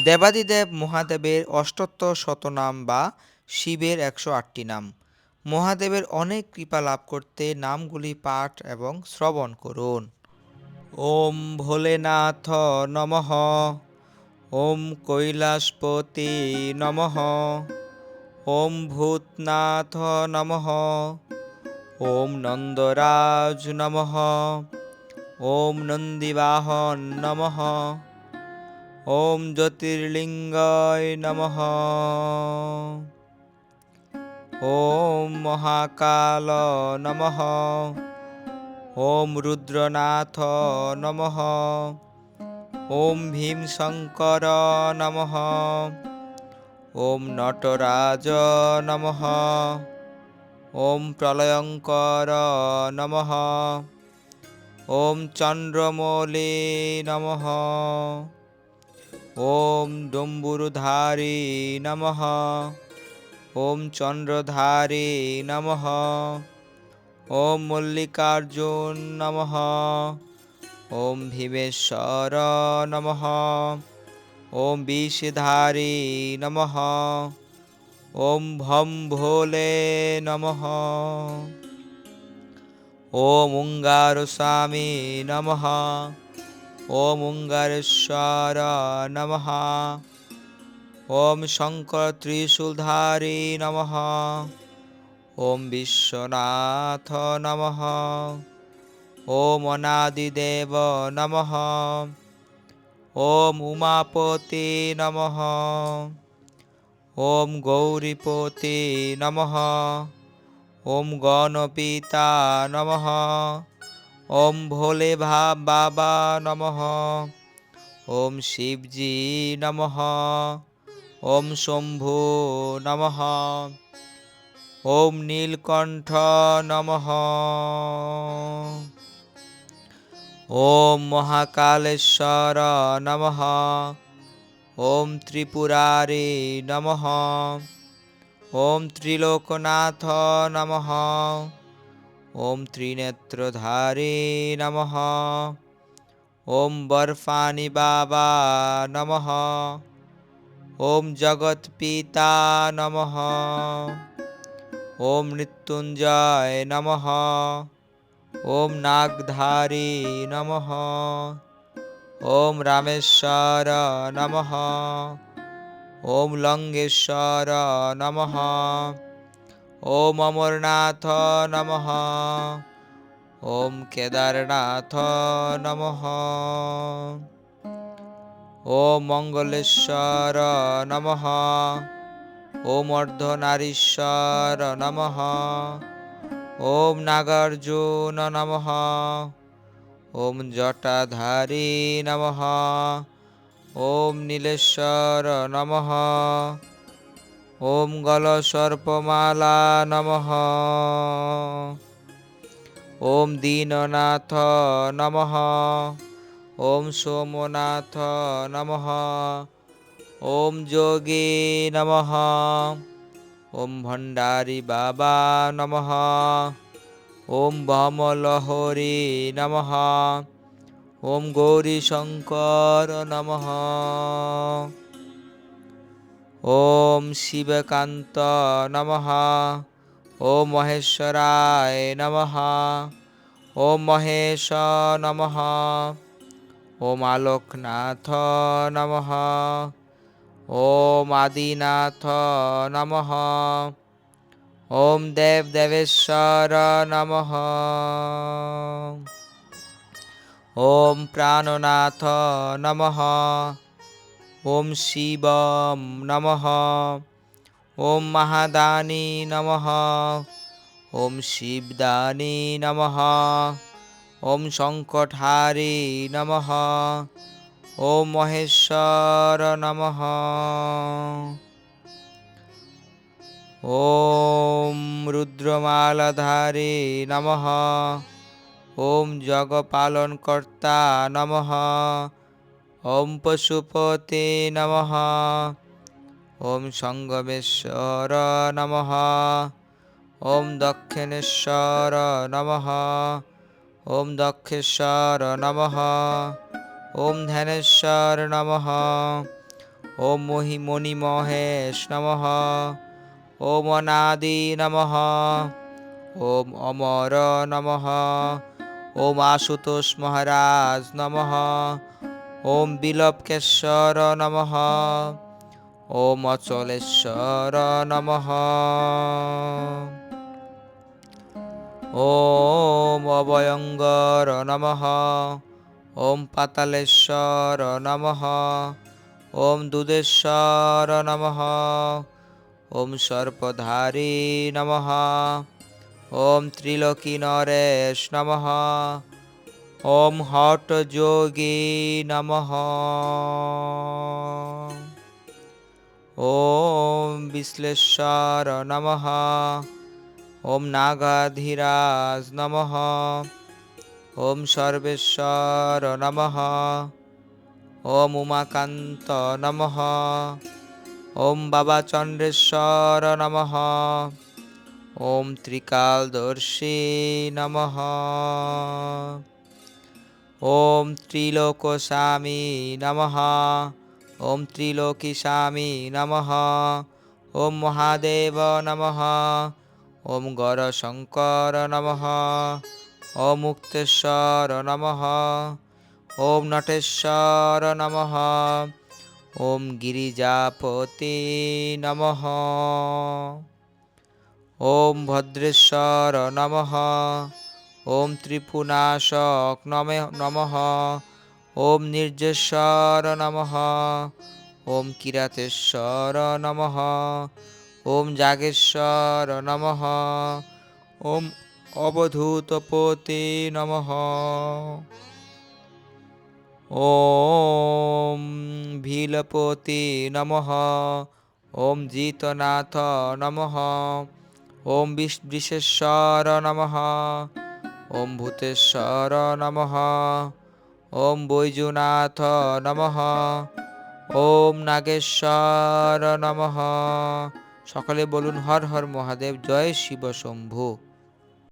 দেবাদিদেব মহাদেবের অষ্টোত্তর শতনাম বা শিবের ১০৮টি নাম। মহাদেবের অনেক কৃপা লাভ করতে নামগুলি পাঠ এবং শ্রবণ করুন। ওম ভোলেনাথ নমঃ। ওম কৈলাসপতি নমঃ। ওম ভূতনাথ নমঃ। ওম নন্দরাজ নমঃ। ওম নন্দীবাহন নমঃ। ওম জ্যোতির্লিঙ্গায় নমঃ। ওম মহাকাল নমঃ। ওম রুদ্রনাথ নমঃ। ওম ভীমশঙ্কর নমঃ। ওম নটরাজ নমঃ। ওম প্রলয়ঙ্কর নমঃ। ওম চন্দ্রমৌলি নমঃ। ওম ডম্বুরধারী নমঃ। ওম চন্দ্রধারী নমঃ। ওম মল্লিকার্জুন নমঃ। ওম ভীমেশ্বর নমঃ। ওম বিষধারী নমঃ। ওম ভম ভোলে নমঃ। ওম ওঙ্কারস্বামী নমঃ। ওম ওঙ্কারেশ্বর নমঃ। ওম শঙ্কর ত্রিশূলধারী নমঃ। ওম বিশ্বনাথ নমঃ। ওম অনাদিদেব নমঃ। ওম উমাপতি নমঃ। ওম গৌরীপতি নমঃ। ওম গণপিতা নমঃ। ওম ভোলে বাবা নমঃ। ওম শিবজি নমঃ। ওম শম্ভু নমঃ। ওম নীলকণ্ঠ নমঃ। ওম মহাকালেশ্বর নমঃ। ওম ত্রিপুরারি নমঃ। ওম ত্রিলোকনাথ নমঃ। ওম ত্রিনেত্রধারী নমঃ। ওম বরফানি বাবা নমঃ। ওম জগৎপিতা নমঃ। ওম মৃত্যুঞ্জয় নমঃ। ওম নাগধারী নমঃ। ওম রামেশ্বর নমঃ। ওম লঙ্গেশ্বর নমঃ। ওম অমরনাথ নমঃ। ওম কেদারনাথ নমঃ। ওম মঙ্গলেশ্বর নমঃ। ওম অর্ধনারীশ্বর নমঃ। ওম নাগার্জুন নমঃ। ওম জটাধারী নমঃ। ওম নীলেশ্বর নমঃ। ওম গলসর্পমালা নমঃ। ওম দীননাথ নমঃ। ওম সোমনাথ নমঃ। ওম যোগী নমঃ। ওম ভণ্ডারী বাবা নমঃ। ওম ভমলহরি নমঃ। ওম গৌরীশঙ্কর নমঃ। ওম শিবকান্ত নমঃ। ওম মহেশ্বরায় নমঃ। ওম মহেশ নমঃ। ওম আলোকনাথ নমঃ। ওম আদিনাথ নমঃ। ওম দেবেশ্বর নমঃ। ওম প্রাণনাথ নমঃ। ওম শিবম নমঃ। ওম মহাদানী নমঃ। ওম শিবদানী নমঃ। ওম সংকটহারী নমঃ। ওম মহেশ্বর নমঃ। ওম রুদ্রমালাধারী নমঃ। ওম জগপালনকর্তা নমঃ। ওম পশুপতে নমঃ। ওম সঙ্গমেশ্বর নমঃ। ওম দক্ষিণেশ্বর নমঃ। ওম দক্ষেশ্বর নমঃ। ওম ধ্যানেশ্বর নমঃ। ওম মণিমহেশ নমঃ। ওম অনাদি নমঃ। ওম অমর নমঃ। ওম আশুতোষ মহারাজ নমঃ। ওম বিলবকেশ্বর নমঃ। ওম অচলেশ্বর নমঃ। ওম অভয়ঙ্কর নমঃ। ওম পাতালেশ্বর নমঃ। ওম দুধেশ্বর নমঃ। ওম সর্পধারী নমঃ। ওম ত্রিলোকী নরেশ নমঃ। ওম হঠযোগী নমঃ। ওম বিশ্লেশ্বর নমঃ। ওম নাগাধীরাজ নমঃ। ওম সর্বেশ্বর নমঃ। ওম উমাকান্ত নমঃ। ওম বাবা চন্দ্রেশ্বর নমঃ। ওম ত্রিকালদর্শী নমঃ। ওম ত্রিলোকস্বামী নমঃ। ওম ত্রিলোকীস্বামী নমঃ। ওম মহাদেব নমঃ। ওম গৌরশঙ্কর নমঃ। ওম মুক্তেশ্বর নমঃ। ওম নটেশ্বর নমঃ। ওম গিরিজাপতি নমঃ। ওম ভদ্রেশ্বর নমঃ। ওম ত্রিপুনাশক নমঃ। ওম নির্জেশ্বর নমঃ। ওম কিরাতেশ্বর নমঃ। ওম যাগেশ্বর নমঃ। ওম অবধূতপতি নমঃ। ওম ভীলপতি নমঃ। ওম জিতনাথ নমঃ। ওম বৃষেশ্বর নমঃ। ওম ভূতেশ্বর নমঃ। ওম বৈজুনাথ নমঃ। ওম নাগেশ্বর নমঃ। সকলে বলুন হর হর মহাদেব, জয় শিব শম্ভু।